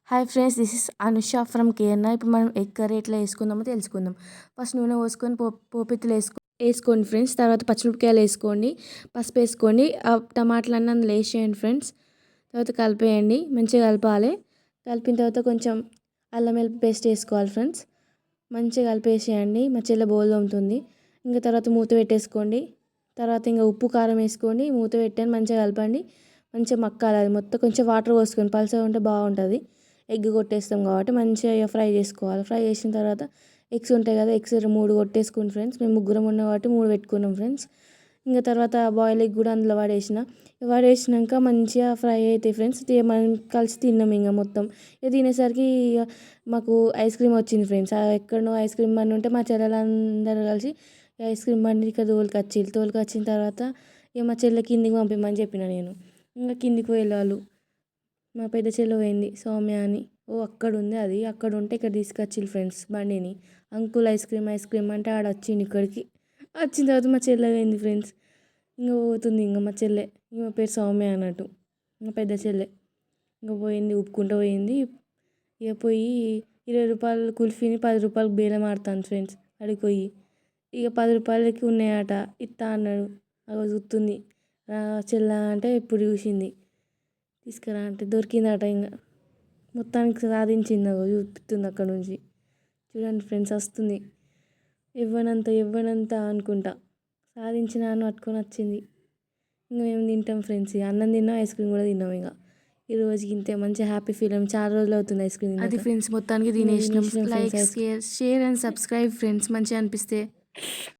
Hi friends, this is Anusha from Kerala. ఇప్పుడు మనం egg curry ఎట్లా వేసుకుందామో తెలుసుకుందాం. ఫస్ట్ నూనె పోసుకొని పోపెత్తులు వేసుకోండి ఫ్రెండ్స్. తర్వాత పచ్చిమిరపకాయలు వేసుకోండి, పసుపు వేసుకోండి, ఆ టమాటాలన్నీ అందులో వేసేయండి ఫ్రెండ్స్. తర్వాత కలిపేయండి, మంచిగా కలపాలి. కలిపిన తర్వాత కొంచెం అల్లం వెల్లుల్లి పేస్ట్ వేసుకోవాలి ఫ్రెండ్స్. మంచిగా కలిపేసేయండి, మా చెల్లె బోల్ తోముతుంది. ఇంకా తర్వాత మూత పెట్టేసుకోండి. తర్వాత ఇంకా ఉప్పు కారం వేసుకోండి, మూత పెట్టండి, మంచిగా కలపండి. మంచిగా మక్కాలి అది మొత్తం. కొంచెం వాటర్ పోసుకొని పలుచగా ఉంటే బాగుంటుంది. ఎగ్ కొట్టేస్తాం కాబట్టి మంచిగా ఫ్రై చేసుకోవాలి. ఫ్రై చేసిన తర్వాత ఎగ్స్ ఉంటాయి కదా, ఎగ్స్ 3 కొట్టేసుకోండి ఫ్రెండ్స్. మేము ముగ్గురం ఉన్నాం కాబట్టి 3 పెట్టుకున్నాం ఫ్రెండ్స్. ఇంకా తర్వాత బాయిల్ ఎగ్ కూడా అందులో వాడేసినాక మంచిగా ఫ్రై అవుతాయి ఫ్రెండ్స్. మనం కలిసి తిన్నాం ఇంకా మొత్తం. ఇక తినేసరికి మాకు ఐస్ క్రీమ్ వచ్చింది ఫ్రెండ్స్. ఎక్కడనో ఐస్ క్రీమ్ బండి ఉంటే మా చెల్లెలందరూ కలిసి ఐస్ క్రీమ్ బండి ఇక్కడ తోలుకొచ్చిన తర్వాత ఇక మా చెల్లె కిందికి పంపిమ్మని చెప్పిన నేను. ఇంకా కిందికి వెళ్ళాలి. మా పెద్ద చెల్లి పోయింది, సౌమ్య అని. అక్కడ ఉంది అది. అక్కడ ఉంటే ఇక్కడ తీసుకొచ్చిల్లు ఫ్రెండ్స్ బండిని. అంకుల్ ఐస్ క్రీమ్ అంటే ఆడ వచ్చిండు ఇక్కడికి. వచ్చిన తర్వాత మా చెల్లె పోయింది ఫ్రెండ్స్. ఇంకా పోతుంది ఇంకా మా చెల్లె. మా పేరు సౌమ్య అన్నట్టు, మా పెద్ద చెల్లె. ఇంకా పోయింది, ఊపుకుంటూ పోయింది. ఇక పోయి 20 రూపాయలు కుల్ఫీని 10 రూపాయలకు బేరం ఆడుతాను ఫ్రెండ్స్. అడిగి పోయి ఇక 10 రూపాయలకి ఉన్నాయట, ఇస్తా అన్నాడు. అవి చూస్తుంది. చెల్ల అంటే ఇప్పుడు చూసింది. తీసుకురా అంటే దొరికిందట. ఇంకా మొత్తానికి సాధించింది. చూపిస్తుంది అక్కడ నుంచి. చూడండి ఫ్రెండ్స్, వస్తుంది. ఇవ్వనంత అనుకుంటా సాధించిన అని పట్టుకొని వచ్చింది. ఇంకా మేము తింటాం ఫ్రెండ్స్. ఇక అన్నం తిన్నాం, ఐస్ క్రీమ్ కూడా తిన్నాం. ఇక ఈ రోజుకి ఇంతే. మంచి హ్యాపీ ఫీల్ అయ్యాం. చాలా రోజులు అవుతుంది ఐస్ క్రీమ్. అది ఫ్రెండ్స్, మొత్తానికి తినేసినాం. Like, share and subscribe friends, మంచిగా అనిపిస్తే.